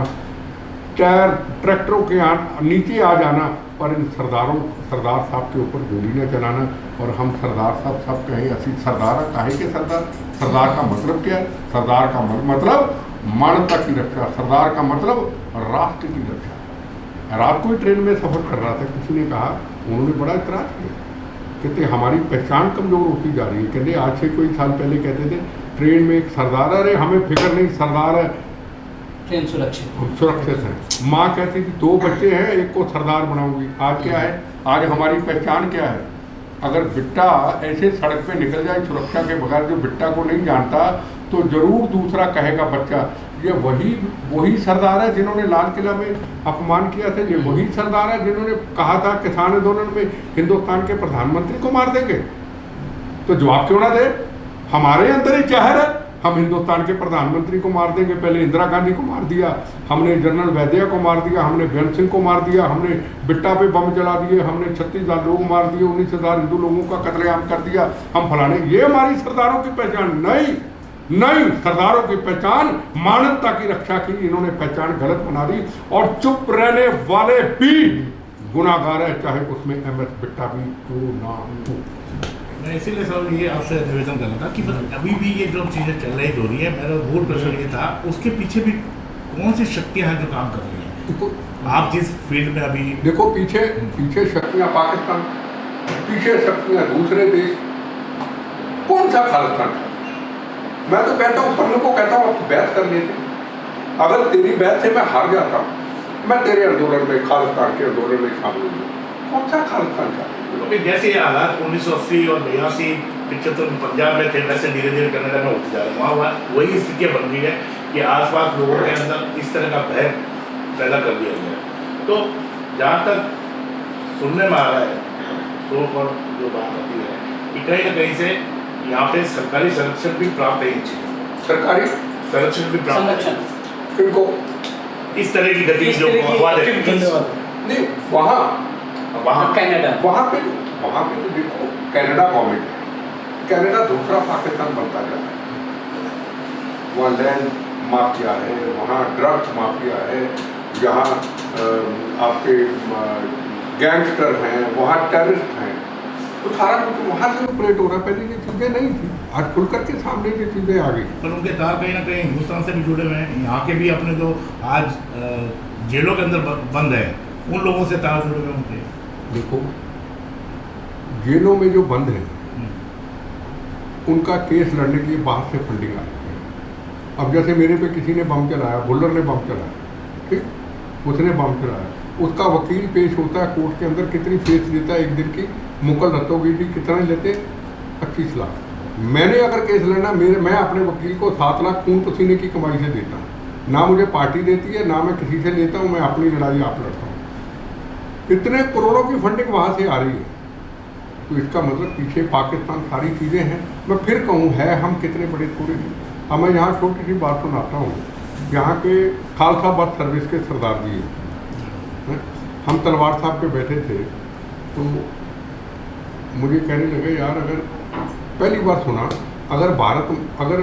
B: टायर ट्रैक्टरों के नीचे आ जाना, पर इन सरदार साहब के ऊपर गोली न चलाना। और हम सरदार साहब सब कहें असली सरदार काहे के सरदार? सरदार का मतलब क्या है? सरदार का मतलब मानवता की रक्षा, सरदार का मतलब राष्ट्र की रक्षा। रात को ही ट्रेन में सफ़र कर रहा था, किसी ने कहा, उन्होंने बड़ा इतराज़ किया, कहते हमारी पहचान कमज़ोर होती जा रही है। कहते आज से कोई साल पहले कहते थे ट्रेन में एक सरदार है, अरे हमें फिक्र नहीं, सरदार है,
A: ट्रेन सुरक्षित
B: है। माँ कहती थी 2 बच्चे हैं, एक को सरदार बनाऊंगी। आज क्या है? आज हमारी पहचान क्या है? अगर बिट्टा ऐसे सड़क पे निकल जाए सुरक्षा के बगैर, जो बिट्टा को नहीं जानता, तो जरूर दूसरा कहेगा बच्चा ये वही सरदार है जिन्होंने लाल किला में अपमान किया था। ये वही सरदार है जिन्होंने कहा था किसान आंदोलन में हिंदुस्तान के प्रधानमंत्री को मार देंगे। तो जवाब क्यों ना दे? हमारे अंदर ही जहर है, हम हिंदुस्तान के प्रधानमंत्री को मार देंगे। पहले इंदिरा गांधी को मार दिया हमने, जनरल वैद्या को मार दिया हमने, बेन सिंह को मार दिया हमने, बिट्टा पे बम जला दिए हमने, 36,000 लोग मार दिए, 19,000 हिंदू लोगों का कत्लेआम कर दिया हम, फलाने। ये हमारी सरदारों की पहचान नहीं, सरदारों की पहचान मानवता की रक्षा की। इन्होंने पहचान गलत बना दी, और चुप रहने वाले भी गुनाहगार है, चाहे उसमें MS बिट्टा भी क्यों ना हो।
G: मैं इसीलिए सर ये आपसे निवेदन करना था कि अभी भी ये जो चीज़ें चल रही हो रही है, मेरा मूल प्रश्न ये था, उसके पीछे भी कौन सी शक्तियाँ हैं जो काम कर रही हैं?
B: देखो, आप
G: जिस फील्ड में अभी
B: देखो, पीछे शक्तियाँ पाकिस्तान, पीछे शक्तियाँ दूसरे देश, कौन सा खालिस्तान? मैं तो कहता हूँ, पन्नू को कहता हूँ आप बहस कर लेते। अगर तेरी बहस से मैं हार जाता हूँ मैं तेरे आंदोलन में, खालिस्तान के आंदोलन में शामिल हूँ। कौन सा खालिस्तान का?
G: क्योंकि जैसे ये हालात 1980 और 82 75 में पंजाब में थे, वैसे धीरे धीरे कनाडा में होते जा रहे हैं। वहाँ वही स्थितियाँ बन गई है कि आसपास लोगों के अंदर इस तरह का भय पैदा कर दिया गया है। तो जहाँ तक सुनने में आ रहा है, शो पर जो बात होती है कि कहीं ना कहीं से यहाँ पे सरकारी संरक्षण भी प्राप्त है। इन चीज़ों
B: सरकारी
G: संरक्षण भी प्राप्त है
B: किनको?
G: इस तरह की गतिविधियों
B: नहीं, वहाँ
A: कनाडा,
B: वहाँ पे तो देखो कनाडा गवर्नमेंट है, कनाडा दूसरा पाकिस्तान बनता जा रहा है। वहाँ लैंड माफिया है, वहाँ ड्रग्स माफिया है, यहाँ आपके गैंगस्टर हैं, वहाँ टेररिस्ट हैं, तो सारा कुछ वहाँ से ऑपरेट हो रहा है। पहले ये चीज़ें नहीं थी, आज खुल करके सामने ये चीज़ें आ गई।
G: पर उनके तार कहीं ना कहीं हिंदुस्तान से भी जुड़े हुए हैं। यहाँ के भी अपने जो आज जेलों के अंदर बंद है, उन लोगों से तार जुड़े हुए उनके।
B: देखो जेलों में जो बंद हैं उनका केस लड़ने के लिए बाहर से फंडिंग आ रही है। अब जैसे मेरे पे किसी ने बम चलाया, बुल्लर ने बम चलाया, ठीक, उसने बम चलाया, उसका वकील पेश होता है कोर्ट के अंदर, कितनी फीस लेता है एक दिन की? मुकल रतोगी कितना लेते? 25 लाख। मैंने अगर केस लड़ना, मैं अपने वकील को 7 लाख खून पसीने की कमाई से देता हूँ। ना मुझे पार्टी देती है, ना मैं किसी से लेता हूँ, मैं अपनी लड़ाई आप लड़ता हूँ। इतने करोड़ों की फंडिंग वहाँ से आ रही है, तो इसका मतलब पीछे पाकिस्तान सारी चीज़ें हैं। मैं फिर कहूँ है हम कितने बड़े थोड़े नहीं। अब मैं यहाँ छोटी सी बात सुनाता हूँ। यहाँ के खालसा बस सर्विस के सरदार जी हैं, हम तलवार साहब पे बैठे थे, तो मुझे कहने लगे यार, अगर पहली बार सुना, अगर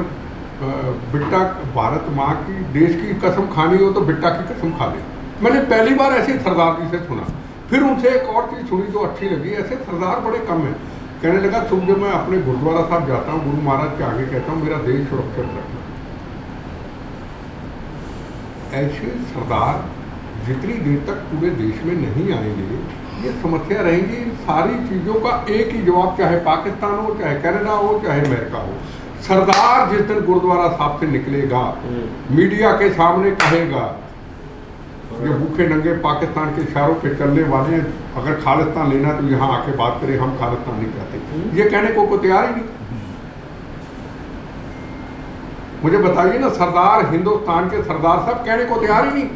B: बिट्टा भारत माँ की देश की कसम खानी हो तो बिट्टा की कसम खा ले। मैंने पहली बार ऐसे सरदार जी से सुना। फिर उनसे एक और चीज़ सुनी जो अच्छी लगी, ऐसे सरदार बड़े कम हैं। कहने लगा सुबह जब मैं अपने गुरुद्वारा साहब जाता हूँ, गुरु महाराज के आगे कहता हूँ मेरा देश सुरक्षित रखना। ऐसे सरदार जितनी देर तक पूरे देश में नहीं आएंगे, ये समस्या रहेंगी। इन सारी चीज़ों का एक ही जवाब, चाहे पाकिस्तान हो, चाहे कनाडा हो, चाहे अमेरिका हो, सरदार जिस दिन गुरुद्वारा साहब से निकलेगा, मीडिया के सामने कहेगा ये भूखे नंगे पाकिस्तान के इशारों पे चलने वाले हैं, अगर खालिस्तान लेना तो यहाँ आके बात करें, हम खालिस्तान नहीं चाहते, ये कहने को तैयार ही नहीं। मुझे बताइए ना, सरदार हिंदुस्तान के सरदार साहब कहने को तैयार ही नहीं।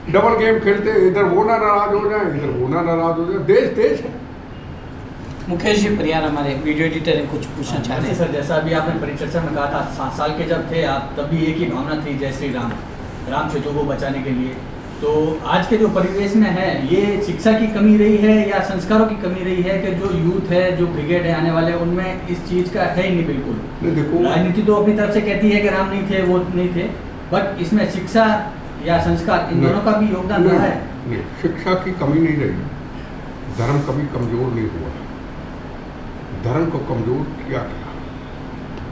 B: डबल गेम खेलते, इधर वो ना नाराज हो जाए, इधर वो ना नाराज हो जाए। देश देश है।
A: मुकेश जी परियार हमारे वीडियो एडिटर हैं, कुछ पूछना चाह रहे हैं।
H: सर, जैसा अभी आपने परिचर्चा में कहा था, 7 साल के जब थे आप, तब भी एक ही भावना थी, जय श्री राम, राम सेतु को बचाने के लिए। तो आज के जो परिवेश में है, ये शिक्षा की कमी रही है या संस्कारों की कमी रही है कि जो यूथ है, जो ब्रिगेड है आने वाले, उनमें इस चीज़ का है ही नहीं बिल्कुल।
B: देखो,
H: राजनीति तो अपनी तरफ से कहती है कि राम नहीं थे, वो नहीं थे, बट इसमें शिक्षा या संस्कार, इन दोनों का भी योगदान रहा है।
B: नहीं, शिक्षा की कमी नहीं रही, धर्म कभी कमज़ोर नहीं हुआ। धर्म को कमज़ोर किया गया,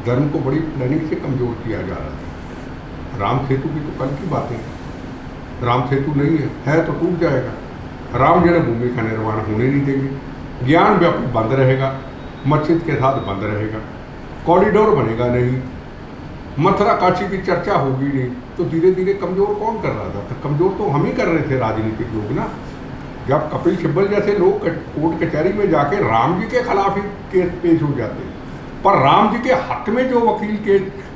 B: धर्म को बड़ी प्लानिंग से कमज़ोर किया जा रहा था। राम सेतु की तो कल की बातें हैं, राम सेतु नहीं है तो टूट जाएगा। राम जन्मभूमि का निर्माण होने नहीं देंगे, ज्ञान व्यापी बंद रहेगा, मस्जिद के साथ बंद रहेगा, कॉरिडोर बनेगा नहीं, मथुरा काशी की चर्चा होगी नहीं, तो धीरे धीरे कमज़ोर कौन कर रहा था? कमज़ोर तो हम ही कर रहे थे, राजनीतिक लोग ना। जब कपिल सिब्बल जैसे लोग कोर्ट कचहरी में जाके राम जी के खिलाफ ही केस पेश हो जाते हैं, पर राम जी के हक में जो वकील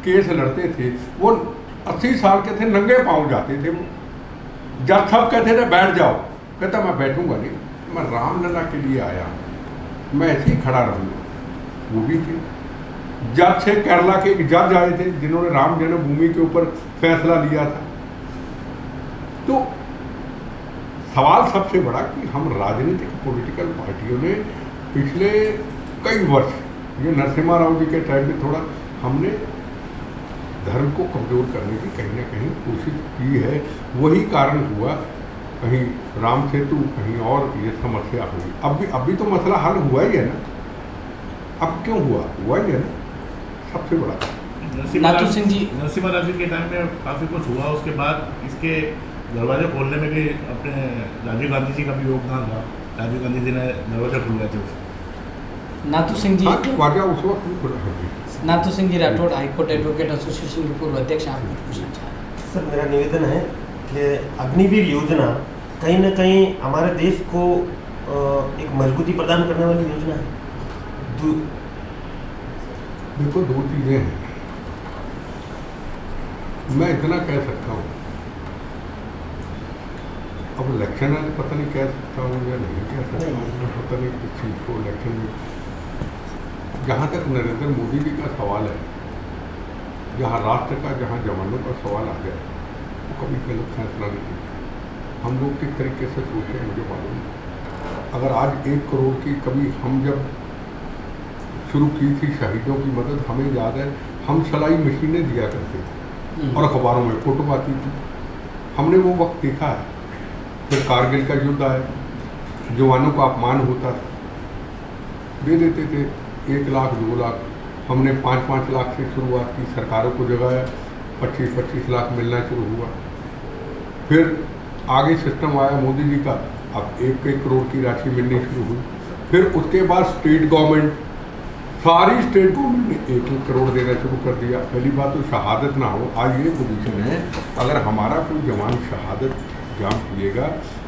B: केस लड़ते थे वो 80 साल के थे, नंगे पाँव जाते थे। जब सब कहते थे बैठ जाओ, कहता मैं बैठूंगा नहीं, मैं रामलला के लिए आया, मैं ऐसे ही खड़ा रहूँगा। वो भी थे जज से, केरला के एक जज आए थे जिन्होंने राम जन्मभूमि के ऊपर फैसला लिया था। तो सवाल सबसे बड़ा कि हम राजनीतिक पॉलिटिकल पार्टियों ने पिछले कई वर्ष, ये नरसिम्हा राव जी के टाइम में थोड़ा हमने धर्म को कमज़ोर करने की कहीं ना कहीं कोशिश की है। वही कारण हुआ, कहीं राम सेतु, कहीं और ये समस्या हुई। अब भी तो मसला हल हुआ ही है ना। अब क्यों हुआ ही है ना, सबसे बड़ा।
A: नाथू सिंह जी,
G: नरसिम्हा राव जी के टाइम में काफ़ी कुछ हुआ, उसके बाद इसके दरवाजे खोलने में भी अपने राजीव गांधी जी का भी योगदान था। राजीव गांधी जी ने दरवाजा खुलवाए थे उसे।
A: नाथू सिंह जी,
B: उस वक्त भी खुला है।
A: Nathu Singh ji Rathore, high court advocate association के पूर्व अध्यक्ष, आप कुछ पूछना चाह रहे हैं?
I: सर, मेरा निवेदन है कि अग्निवीर योजना कहीं ना कहीं हमारे देश को एक मजबूती प्रदान करने वाली योजना है।
B: देखो, दो चीज़ें हैं। मैं इतना कह सकता हूँ, अब इलेक्शन है पता नहीं कह सकता हूँ या नहीं कह सकता हूँ, पता नहीं किस चीज़ को इलेक्शन में। जहाँ तक नरेंद्र मोदी जी का सवाल है, जहाँ राष्ट्र का, जहाँ जवानों का सवाल आ जाए, वो कभी गलत फैसला नहीं देते। हम लोग किस तरीके से सोचते हैं मुझे मालूम नहीं। अगर आज 1 करोड़ की, कभी हम जब शुरू की थी शहीदों की मदद, हमें याद है हम सिलाई मशीनें दिया करते थे और अखबारों में फोटो आती थी। हमने वो वक्त देखा है। फिर कारगिल का युद्ध आया, जवानों का अपमान होता था, दे देते थे 1 लाख 2 लाख। हमने 5-5 लाख से शुरुआत की, सरकारों को जगाया, 25-25 लाख मिलना शुरू हुआ। फिर आगे सिस्टम आया मोदी जी का, अब 1-1 करोड़ की राशि मिलनी शुरू हुई। फिर उसके बाद स्टेट गवर्नमेंट, सारी स्टेट गवर्नमेंट ने 1-1 करोड़ देना शुरू कर दिया। पहली बात तो शहादत ना हो। आज ये पोजीशन है, अगर हमारा कोई जवान शहादत जाम पिएगा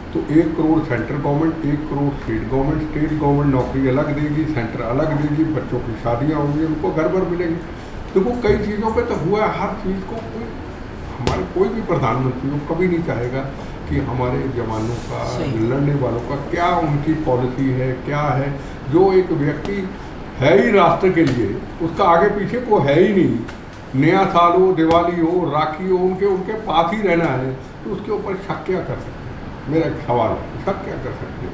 B: तो 1 crore central government, 1 crore state government. State government नौकरी अलग देगी, सेंटर अलग देगी, बच्चों की शादियाँ होंगी, उनको घर भर मिलेगी। तो वो कई चीज़ों पे तो हुआ है। हर चीज़ को हमारे कोई भी प्रधानमंत्री हो कभी नहीं चाहेगा कि हमारे जवानों का, लड़ने वालों का क्या उनकी पॉलिसी है, क्या है। जो एक व्यक्ति है ही राष्ट्र के लिए, उसका आगे पीछे को है ही नहीं। नया साल हो, दिवाली हो, राखी हो, उनके पास ही रहना है, तो उसके ऊपर शक क्या कर सकते हैं? मेरा एक सवाल है, शक क्या कर सकते हैं?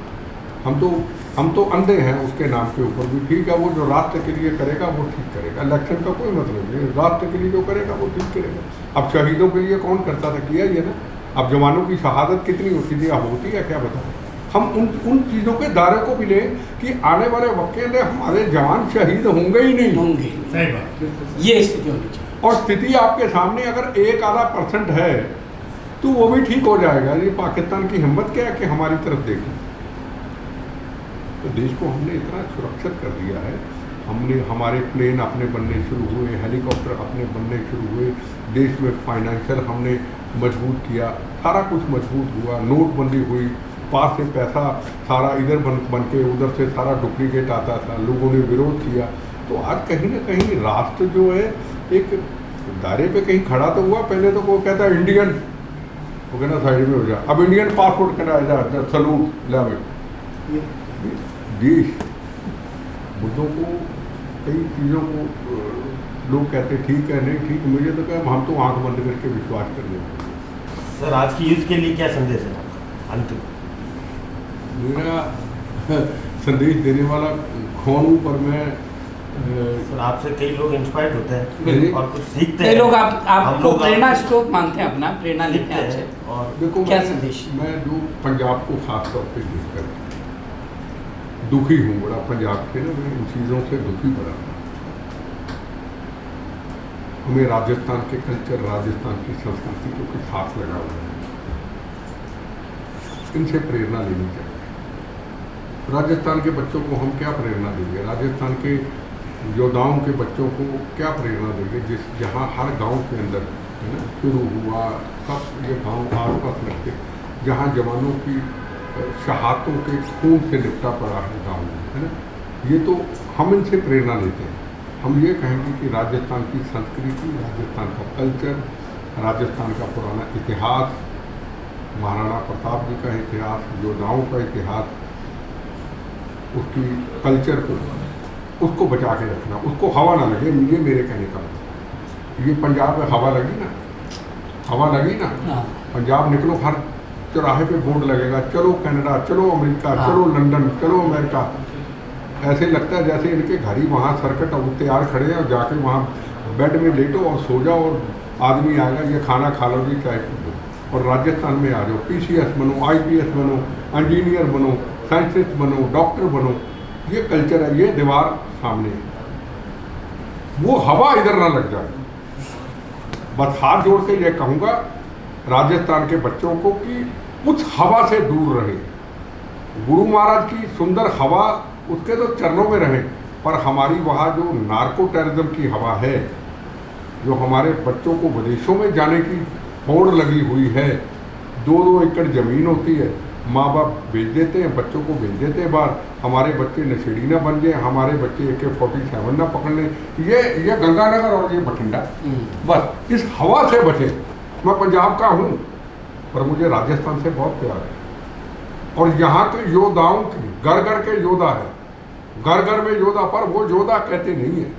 B: हम तो अंधे हैं उसके नाम के ऊपर भी। ठीक है, वो जो राष्ट्र के लिए करेगा वो ठीक करेगा, इलेक्शन का कोई मतलब नहीं। राष्ट्र के लिए जो करेगा वो ठीक करेगा। अब शहीदों के लिए कौन करता था? किया ये ना। अब जवानों की शहादत कितनी होती थी, अब होती है क्या बताओ? हम उन चीज़ों के दायरे को भी लें कि आने वाले वक्त के अंदर हमारे जवान शहीद होंगे ही नहीं।
A: होंगे।
G: सही बात।
A: ये स्थिति होनी चाहिए।
B: और स्थिति आपके सामने अगर 1-आधा% है तो वो भी ठीक हो जाएगा। ये पाकिस्तान की हिम्मत क्या है कि हमारी तरफ देखें? तो देश को हमने इतना सुरक्षित कर दिया है। हमारे प्लेन अपने बनने शुरू हुए, हेलीकॉप्टर अपने बनने शुरू हुए, देश में फाइनेंशियल हमने मजबूत किया, सारा कुछ मजबूत हुआ। नोटबंदी हुई, पास से पैसा सारा इधर बन के उधर से सारा डुप्लीकेट आता था, लोगों ने विरोध किया। तो आज कहीं ना कहीं राष्ट्र जो है एक दायरे पे कहीं खड़ा तो हुआ। पहले तो वो कहता है इंडियन, वो कहना साइड में हो जा, अब इंडियन पासपोर्ट कराया जा, सलूट लावे। देश मुद्दों को, कई चीज़ों को लोग कहते ठीक है नहीं ठीक, मुझे तो क्या, हम तो आंख बंद करके विश्वास कर लेते।
I: सर, आज की यूथ के लिए क्या संदेश है अंतिम?
B: मेरा संदेश देने वाला कौन हूँ, पर मैं
I: सर आपसे कई लोग इंस्पायर्ड होते हैं और कुछ सीखते हैं।
A: कई लोग आपको प्रेरणा स्रोत मानते हैं, अपना प्रेरणा लेते हैं आपसे।
B: और देखो,
A: क्या संदेश?
B: मैं जो पंजाब को खास तौर पे देखकर दुखी हूँ बड़ा, पंजाब के ना, मैं इन चीज़ों से दुखी बड़ा। हमें राजस्थान के कल्चर, राजस्थान की संस्कृति को कुछ हाथ लगा हुआ है, इनसे प्रेरणा लेनी चाहिए। राजस्थान के बच्चों को हम क्या प्रेरणा देंगे? राजस्थान के योद्धाओं के बच्चों को क्या प्रेरणा देंगे? जहाँ हर गांव के अंदर है ना शुरू हुआ, सब ये गांव आसपास लगते, जहाँ जवानों की शहादतों के खून से लिपटा पड़ा है गाँव में, है ना। ये तो हम इनसे प्रेरणा लेते हैं। हम ये कहेंगे कि राजस्थान की संस्कृति, राजस्थान का कल्चर, राजस्थान का पुराना इतिहास, महाराणा प्रताप जी का इतिहास, योद्धाओं का इतिहास, उसकी कल्चर को, उसको बचा के रखना, उसको हवा ना लगे। ये मेरे कहने का मतलब। ये पंजाब में हवा लगी ना, हवा लगी ना, पंजाब निकलो, हर चौराहे पे बोर्ड लगेगा, चलो कनाडा, चलो अमेरिका, चलो लंदन, चलो अमेरिका। ऐसे लगता है जैसे इनके घर ही वहाँ सर्कट तैयार खड़े हैं और जाके वहाँ बेड में लेटो और सो जाओ और आदमी आएगा, ये खाना खा लो जी, चाय पी लो। और राजस्थान में आ जाओ, PCS बनो, IPS बनो, इंजीनियर बनो, साइंटिस्ट बनो, डॉक्टर बनो। ये कल्चर है, ये दीवार सामने है, वो हवा इधर ना लग जाए। बस हाथ जोड़ के ये कहूँगा राजस्थान के बच्चों को कि उस हवा से दूर रहे। गुरु महाराज की सुंदर हवा, उसके तो चरणों में रहे, पर हमारी वहाँ जो नार्को टेररिज्म की हवा है, जो हमारे बच्चों को विदेशों में जाने की होड़ लगी हुई है, 2-2 एकड़ ज़मीन होती है, माँ बाप भेज देते हैं, बच्चों को भेज देते हैं बाहर, हमारे बच्चे नशेड़ी ना बन जाए, हमारे बच्चे AK-47 ना पकड़ लें। ये गंगानगर और ये बठिंडा, बस इस हवा से बचे। मैं पंजाब का हूँ पर मुझे राजस्थान से बहुत प्यार है, और यहाँ के योद्धाओं की घर घर के योद्धा है, घर घर में योद्धा, पर वो योद्धा कहते नहीं है।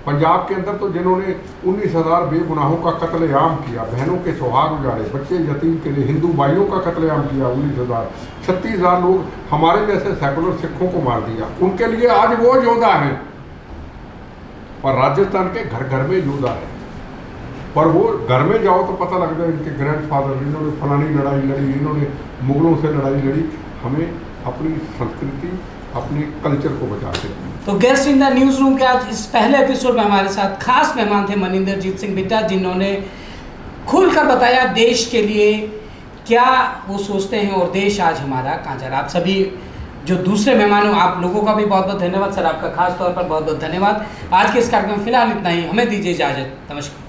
B: पंजाब के अंदर तो जिन्होंने 19,000 बेगुनाहों का कत्लेआम किया, बहनों के सुहाग उजाड़े, बच्चे यतीम के लिए हिंदू भाइयों का कत्लेआम किया, 19,000, 36,000 लोग हमारे जैसे सेकुलर सिखों को मार दिया, उनके लिए आज वो योद्धा हैं। और राजस्थान के घर घर में योद्धा है, पर वो घर में जाओ तो पता लग जाए इनके ग्रैंडफादर, इन्होंने फलानी लड़ाई लड़ी, इन्होंने मुगलों से लड़ाई लड़ी। हमें अपनी संस्कृति, अपने कल्चर को बचाते हैं।
A: तो guest in the news room के आज इस पहले एपिसोड में हमारे साथ खास मेहमान थे मनिंदरजीत सिंह बिट्टा, जिन्होंने खुलकर बताया देश के लिए क्या वो सोचते हैं और देश आज हमारा कहाँ जा रहा है। आप सभी जो दूसरे मेहमान हो, आप लोगों का भी बहुत बहुत धन्यवाद सर, आपका खास तौर पर बहुत बहुत धन्यवाद। आज के इस कार्यक्रम में फिलहाल इतना ही, हमें दीजिए इजाज़त, नमस्कार।